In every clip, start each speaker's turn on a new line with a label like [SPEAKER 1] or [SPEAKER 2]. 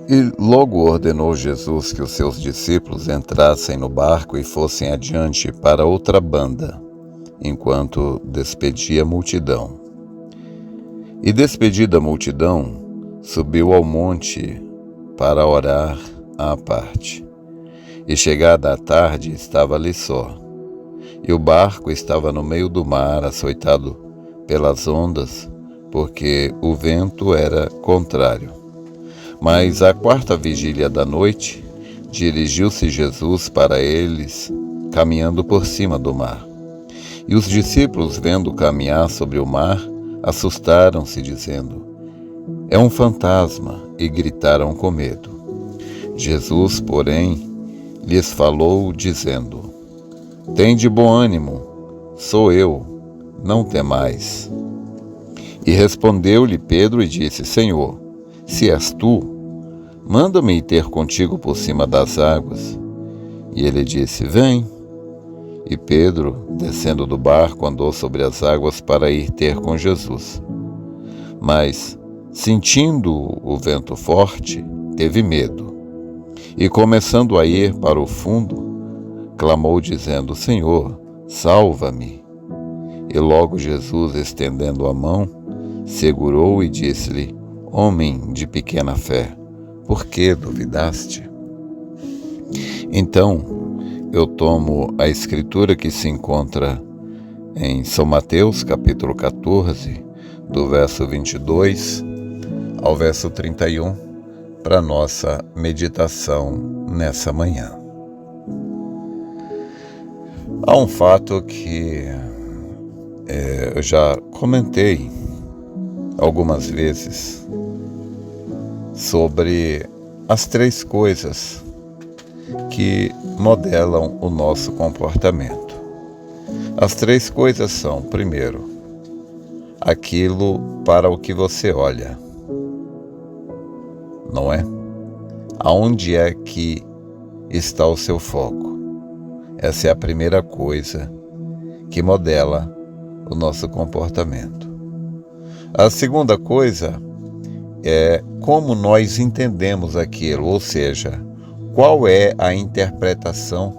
[SPEAKER 1] E logo ordenou Jesus que os seus discípulos entrassem no barco e fossem adiante para outra banda, enquanto despedia a multidão. E despedida a multidão, subiu ao monte para orar à parte. E chegada a tarde, estava ali só. E o barco estava no meio do mar, açoitado pelas ondas, porque o vento era contrário. Mas à quarta vigília da noite, dirigiu-se Jesus para eles, caminhando por cima do mar. E os discípulos, vendo caminhar sobre o mar, assustaram-se, dizendo: "É um fantasma", e gritaram com medo. Jesus, porém, lhes falou, dizendo: "Tende bom ânimo, sou eu, não temais." E respondeu-lhe Pedro e disse: "Senhor, se és tu, manda-me ir ter contigo por cima das águas." E ele disse: "Vem." E Pedro, descendo do barco, andou sobre as águas para ir ter com Jesus. Mas, sentindo o vento forte, teve medo. E começando a ir para o fundo, clamou dizendo: "Senhor, salva-me." E logo Jesus, estendendo a mão, segurou e disse-lhe: "Homem de pequena fé, por que duvidaste?" Então, eu tomo a escritura que se encontra em São Mateus, capítulo 14, do verso 22 ao verso 31, para nossa meditação nessa manhã. Há um fato que eu já comentei algumas vezes sobre as três coisas que modelam o nosso comportamento. As três coisas são, primeiro, aquilo para o que você olha, não é? Aonde é que está o seu foco? Essa é a primeira coisa que modela o nosso comportamento. A segunda coisa é como nós entendemos aquilo, ou seja, qual é a interpretação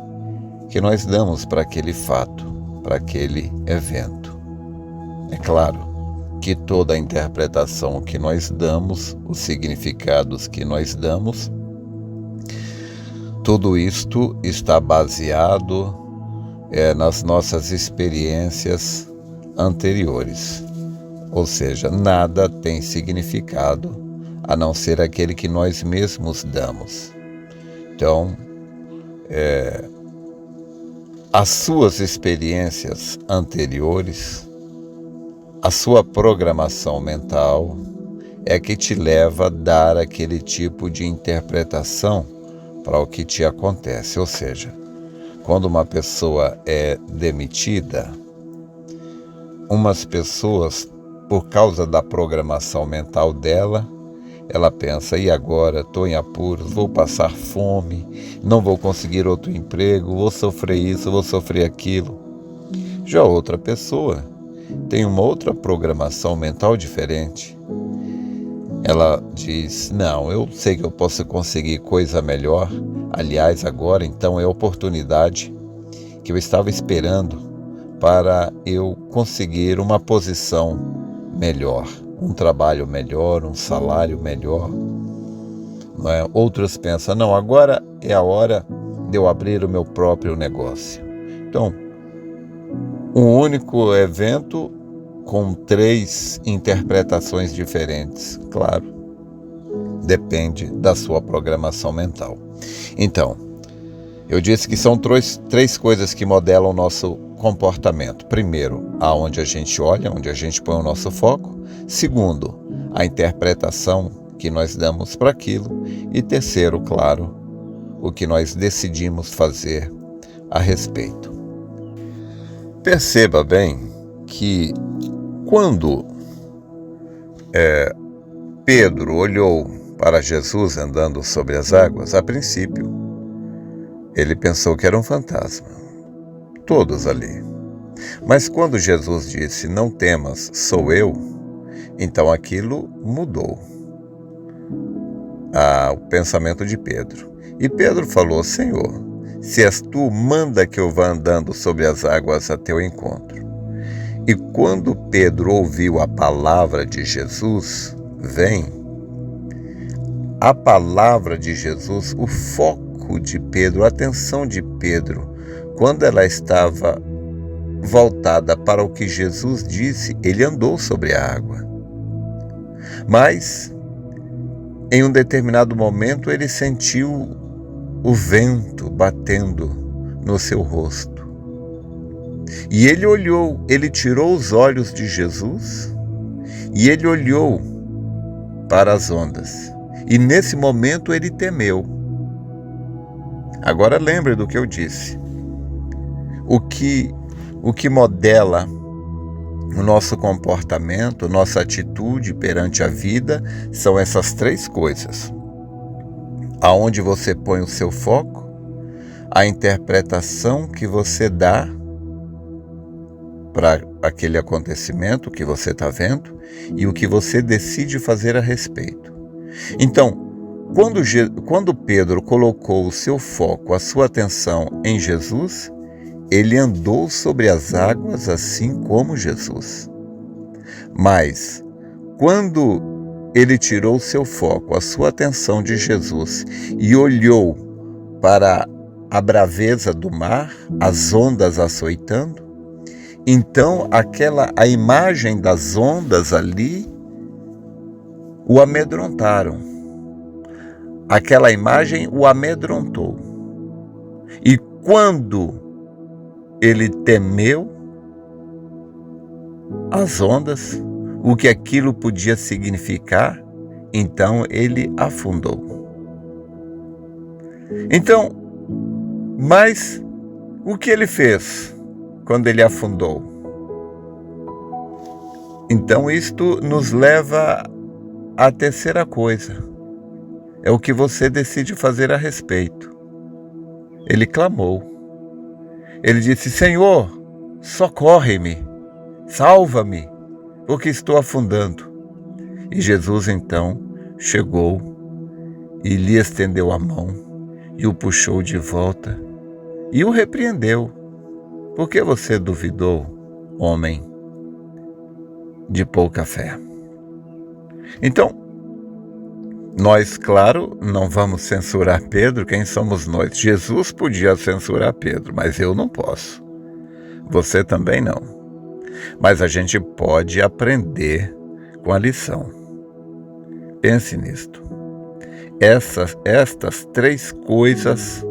[SPEAKER 1] que nós damos para aquele fato, para aquele evento. É claro que toda a interpretação que nós damos, os significados que nós damos, tudo isto está baseado nas nossas experiências anteriores. Ou seja, nada tem significado a não ser aquele que nós mesmos damos. Então, as suas experiências anteriores, a sua programação mental é que te leva a dar aquele tipo de interpretação para o que te acontece. Ou seja, quando uma pessoa é demitida, umas pessoas, por causa da programação mental dela, ela pensa: e agora? Estou em apuros, vou passar fome, não vou conseguir outro emprego, vou sofrer isso, vou sofrer aquilo. Já outra pessoa tem uma outra programação mental diferente. Ela diz: não, eu sei que eu posso conseguir coisa melhor. Aliás, agora então é a oportunidade que eu estava esperando para eu conseguir uma posição melhor, um trabalho melhor, um salário melhor. Não é? Outros pensam: não, agora é a hora de eu abrir o meu próprio negócio. Então, um único evento com três interpretações diferentes, claro, depende da sua programação mental. Então, eu disse que são três coisas que modelam o nosso comportamento. Primeiro, aonde a gente olha, onde a gente põe o nosso foco. Segundo, a interpretação que nós damos para aquilo. E terceiro, claro, o que nós decidimos fazer a respeito. Perceba bem que quando Pedro olhou para Jesus andando sobre as águas, a princípio, ele pensou que era um fantasma. Todos ali. Mas quando Jesus disse: não temas, sou eu, então aquilo mudou. o pensamento de Pedro. E Pedro falou: Senhor, se és tu, manda que eu vá andando sobre as águas a teu encontro. E quando Pedro ouviu a palavra de Jesus, vem, a palavra de Jesus, o foco de Pedro, a atenção de Pedro, quando ela estava voltada para o que Jesus disse, ele andou sobre a água. Mas, em um determinado momento, ele sentiu o vento batendo no seu rosto. E ele olhou, ele tirou os olhos de Jesus e ele olhou para as ondas. E nesse momento ele temeu. Agora lembre do que eu disse. O que modela o nosso comportamento, nossa atitude perante a vida, são essas três coisas. Aonde você põe o seu foco, a interpretação que você dá para aquele acontecimento que você está vendo e o que você decide fazer a respeito. Então, quando Pedro colocou o seu foco, a sua atenção em Jesus, ele andou sobre as águas assim como Jesus. Mas, quando ele tirou o seu foco, a sua atenção de Jesus e olhou para a braveza do mar, as ondas açoitando, então a imagem das ondas ali o amedrontaram. Aquela imagem o amedrontou. E quando ele temeu as ondas, o que aquilo podia significar, então ele afundou. Então, mas o que ele fez quando ele afundou? Então isto nos leva à terceira coisa. É o que você decide fazer a respeito. Ele clamou. Ele disse: Senhor, socorre-me, salva-me, porque estou afundando. E Jesus então chegou e lhe estendeu a mão e o puxou de volta e o repreendeu. Por que você duvidou, homem de pouca fé? Então, nós, claro, não vamos censurar Pedro. Quem somos nós? Jesus podia censurar Pedro, mas eu não posso. Você também não. Mas a gente pode aprender com a lição. Pense nisto. Estas três coisas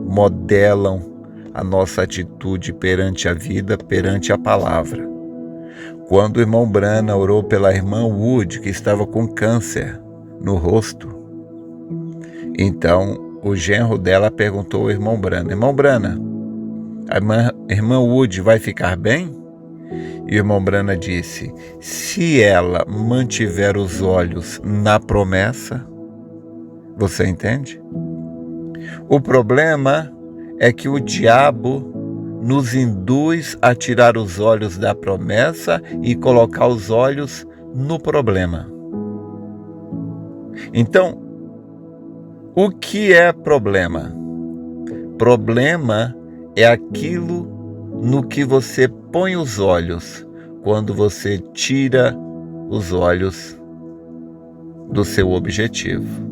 [SPEAKER 1] modelam a nossa atitude perante a vida, perante a palavra. Quando o irmão Brana orou pela irmã Wood, que estava com câncer no rosto, então o genro dela perguntou ao irmão Brana: Irmão Brana, a irmã Wood vai ficar bem? E o irmão Brana disse: se ela mantiver os olhos na promessa. Você entende? O problema é que o diabo nos induz a tirar os olhos da promessa e colocar os olhos no problema. Então, o que é problema? Problema é aquilo no que você põe os olhos quando você tira os olhos do seu objetivo.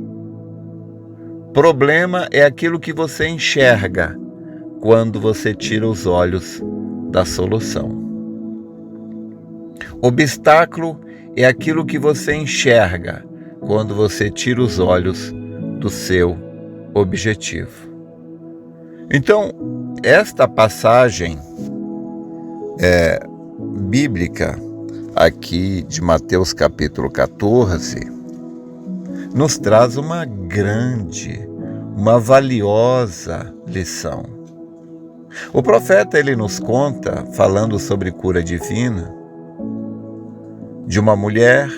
[SPEAKER 1] Problema é aquilo que você enxerga quando você tira os olhos da solução. Obstáculo é aquilo que você enxerga quando você tira os olhos do seu objetivo. Então, esta passagem bíblica aqui de Mateus capítulo 14 nos traz uma valiosa lição. O profeta, ele nos conta, falando sobre cura divina, de uma mulher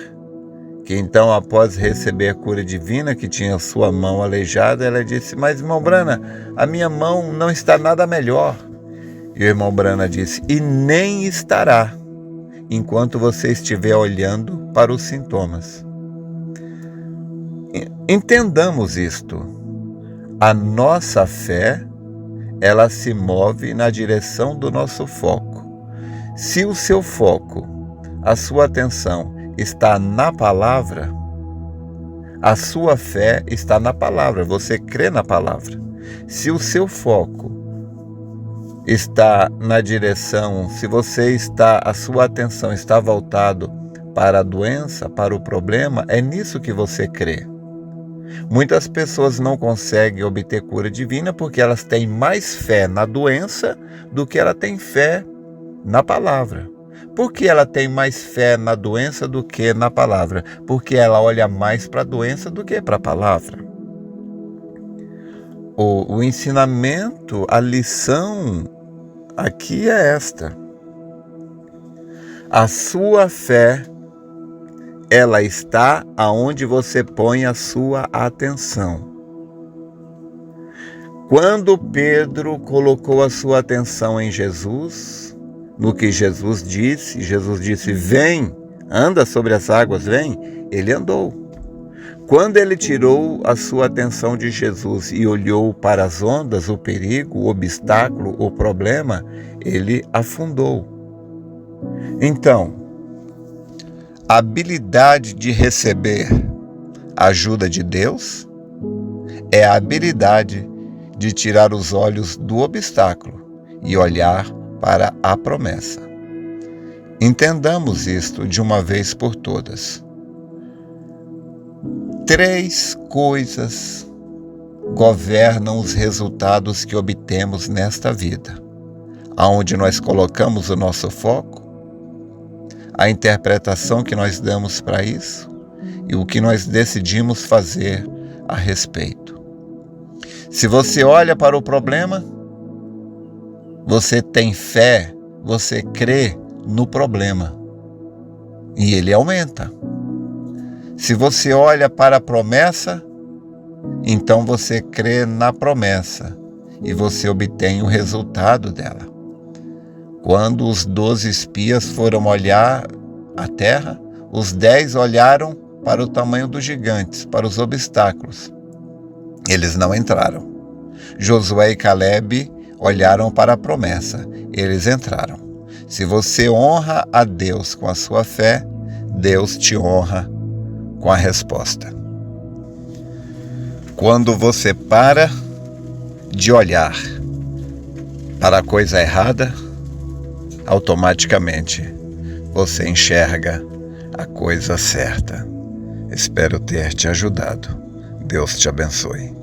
[SPEAKER 1] que então, após receber a cura divina, que tinha sua mão aleijada, ela disse: mas irmão Brana, a minha mão não está nada melhor. E o irmão Brana disse: e nem estará, enquanto você estiver olhando para os sintomas. Entendamos isto. A nossa fé, ela se move na direção do nosso foco. Se o seu foco, a sua atenção está na palavra, a sua fé está na palavra, você crê na palavra. Se o seu foco está na direção, se a sua atenção está voltado para a doença, para o problema, é nisso que você crê. Muitas pessoas não conseguem obter cura divina porque elas têm mais fé na doença do que ela tem fé na palavra. Por que ela tem mais fé na doença do que na palavra? Porque ela olha mais para a doença do que para a palavra. O ensinamento, a lição aqui é esta. A sua fé, ela está aonde você põe a sua atenção. Quando Pedro colocou a sua atenção em Jesus, no que Jesus disse, vem, anda sobre as águas, vem, ele andou. Quando ele tirou a sua atenção de Jesus e olhou para as ondas, o perigo, o obstáculo, o problema, ele afundou. Então, a habilidade de receber a ajuda de Deus é a habilidade de tirar os olhos do obstáculo e olhar para a promessa. Entendamos isto de uma vez por todas. 3 coisas governam os resultados que obtemos nesta vida: aonde nós colocamos o nosso foco, a interpretação que nós damos para isso e o que nós decidimos fazer a respeito. Se você olha para o problema, você tem fé, você crê no problema e ele aumenta. Se você olha para a promessa, então você crê na promessa e você obtém o resultado dela. Quando os 12 espias foram olhar a terra, os 10 olharam para o tamanho dos gigantes, para os obstáculos. Eles não entraram. Josué e Caleb olharam para a promessa, eles entraram. Se você honra a Deus com a sua fé, Deus te honra com a resposta. Quando você para de olhar para a coisa errada, automaticamente você enxerga a coisa certa. Espero ter te ajudado. Deus te abençoe.